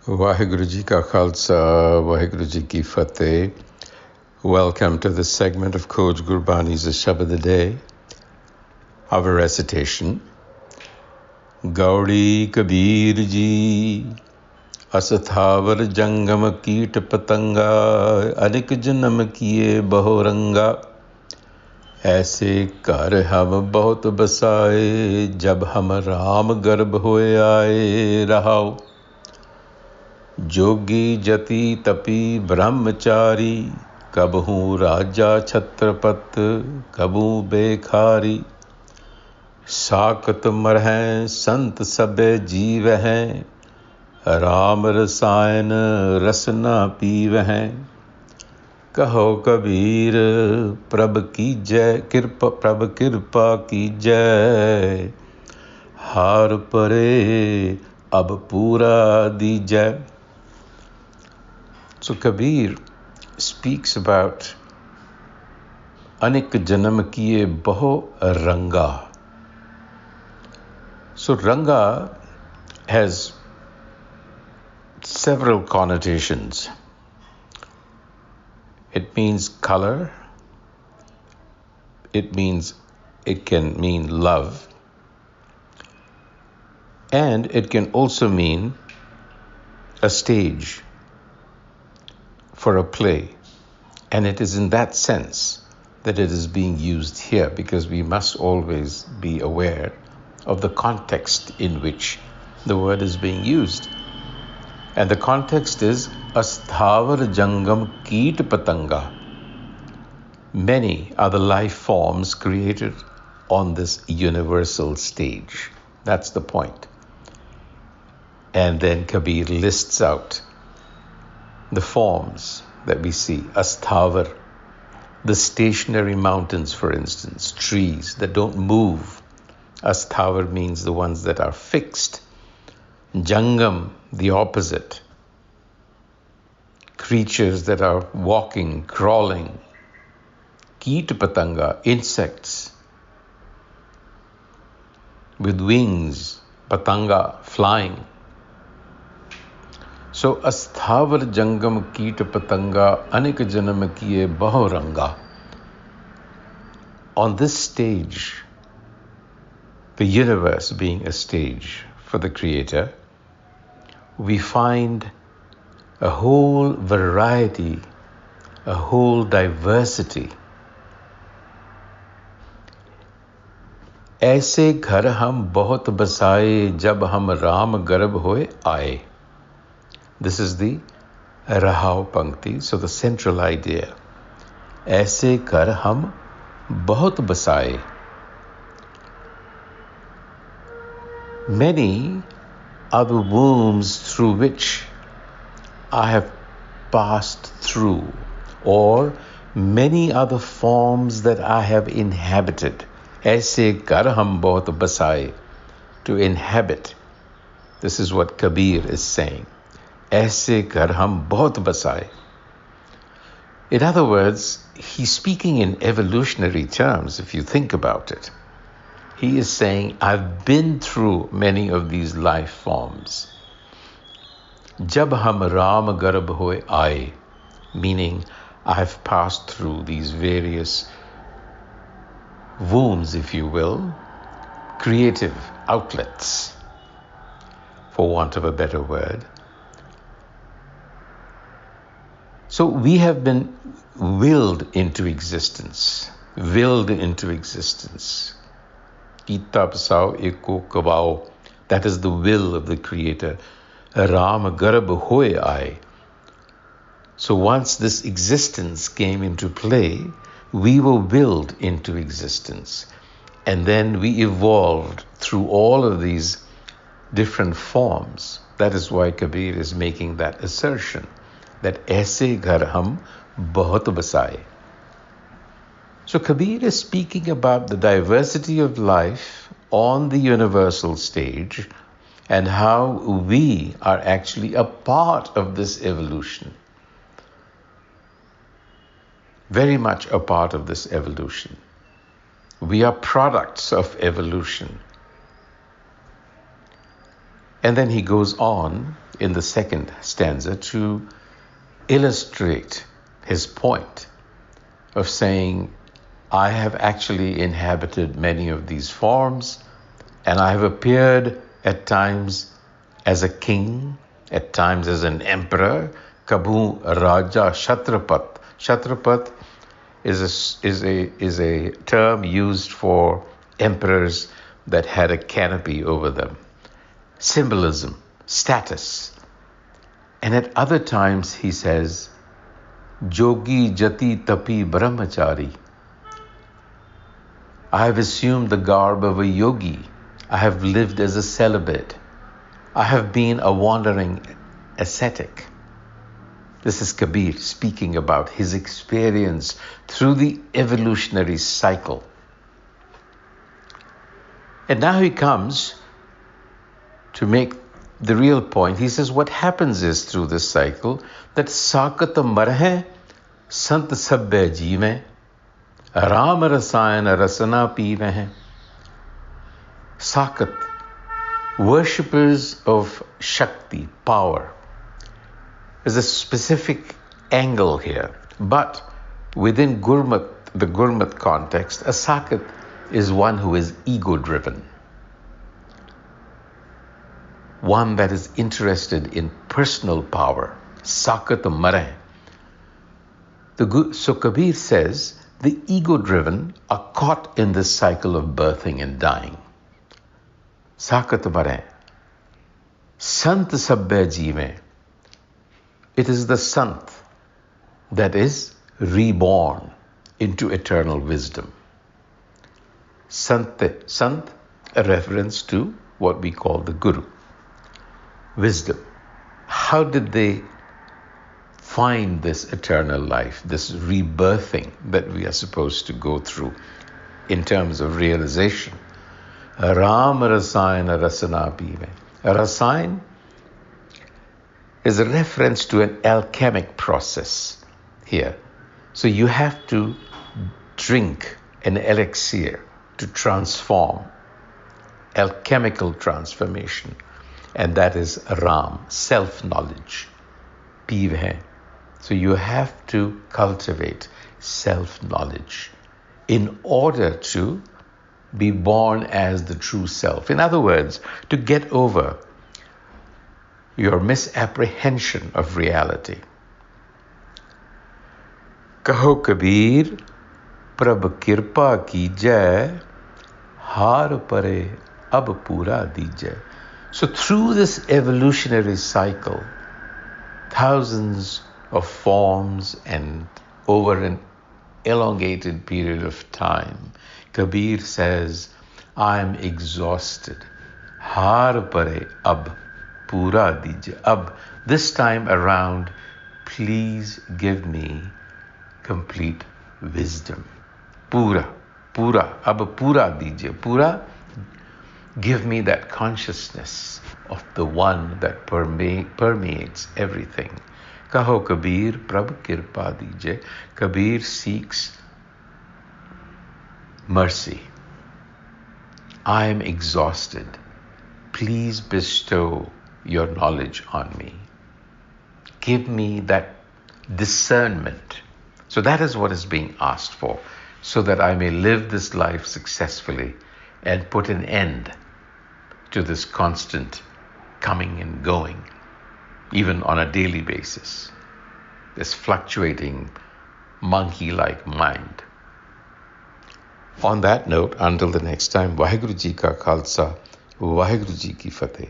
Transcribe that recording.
Waheguru Ji Ka Khalsa, Waheguru Ji Ki Fateh. Welcome to this segment of Coach Gurbani's a-sabad-a-day. Our recitation. Gaudi Kabir Ji, Asathavar Jangam Keet Patanga, Anik Janam Kiye Bahoranga. ऐसे कर हम बहुत बसाए जब हम राम गर्भ होए आए रहाओ जोगी जति तपी ब्रह्मचारी कबहू राजा छत्रपत कबू बेखारी साकत मरहें संत सबे जीव हैं राम रसायन रसना पीव हैं कहो कबीर प्रभ की जय प्रभ कृपा की जय हार परे अब पूरा दीजय. So Kabir speaks about anik janam kiye baho ranga. So ranga has several connotations. It means color. It can mean love. And it can also mean a stage for a play. And it is in that sense that it is being used here, because we must always be aware of the context in which the word is being used. And the context is Asathavar Jangam Keet Patanga. Many are the life forms created on this universal stage. That's the point. And then Kabir lists out the forms that we see. Asathavar, the stationary mountains, for instance, trees that don't move. Asathavar means the ones that are fixed. Jangam, the opposite. Creatures that are walking, crawling. Keet Patanga, insects with wings. Patanga, flying. So Asathavar Jangam Keet Patanga Anik Janam Kiye Bahoranga. On this stage, the universe being a stage for the Creator, we find a whole variety, a whole diversity. ऐसे घर हम बहुत बसाए जब हम राम गर्भ होए आए. This is the Rahao Pankti, so the central idea. ऐसे घर हम बहुत बसाए. Many are the wombs through which I have passed through, or many are the forms that I have inhabited. ऐसे घर हम बहुत बसाए. To inhabit. This is what Kabir is saying. ऐसे घर हम बहुत बसाए. In other words, he's speaking in evolutionary terms, if you think about it. He is saying, I've been through many of these life forms. जब हम राम गर्भ होए आए, meaning I've passed through these various wombs, if you will, creative outlets, for want of a better word. So we have been willed into existence. Kitab sao eko kabao. That is the will of the Creator. Ram garb hoye aaye. So once this existence came into play, we were willed into existence. And then we evolved through all of these different forms. That is why Kabir is making that assertion, that aise ghar hum bahut basaye. So Kabir is speaking about the diversity of life on the universal stage and how we are actually a part of this evolution. Very much a part of this evolution. We are products of evolution. And then he goes on in the second stanza to illustrate his point of saying, I have actually inhabited many of these forms, and I have appeared at times as a king, at times as an emperor, Kabhu Raja Kshatrapat. Kshatrapat is a term used for emperors that had a canopy over them. Symbolism, status. And at other times he says, Jogi Jati Tapi Brahmachari. I have assumed the garb of a yogi. I have lived as a celibate. I have been a wandering ascetic. This is Kabir speaking about his experience through the evolutionary cycle. And now he comes to make the real point. He says what happens is through this cycle that sakat marhe sant sabbe jeeve ram rasayan rasana peeve. Sakat, worshippers of Shakti, power. There's a specific angle here, but within the Gurmat context, a Sakat is one who is ego-driven, one that is interested in personal power. Sakat mare. So Kabir says the ego-driven are caught in this cycle of birthing and dying. Sakat mare. Sant sabbe jeeve. It is the Sant that is reborn into eternal wisdom. Sant, a reference to what we call the Guru. Wisdom. How did they find this eternal life, this rebirthing that we are supposed to go through in terms of realization? Ram Rasayana Rasana Pive. Rasayan is a reference to an alchemic process here. So you have to drink an elixir to transform, alchemical transformation. And that is Ram, self-knowledge. Piv hai. So you have to cultivate self-knowledge in order to be born as the true self. In other words, to get over your misapprehension of reality. Kaho Kabir, Prabh Kirpa Kijai, Har Pare Ab Pura Dijai. So through this evolutionary cycle, thousands of forms and over an elongated period of time, Kabir says, I am exhausted. Har pare ab pura dijai. Ab, this time around, please give me complete wisdom. Pura, ab pura dijai. Pura, give me that consciousness of the one that permeates everything. Kaho Kabir, Prabh Kirpa Dijai. Kabir seeks mercy. I am exhausted. Please bestow your knowledge on me. Give me that discernment. So that is what is being asked for, so that I may live this life successfully and put an end to this constant coming and going, even on a daily basis, this fluctuating monkey-like mind. On that note, until the next time, Vaheguru Ji Ka Khalsa, Vaheguru Ji Ki Fateh.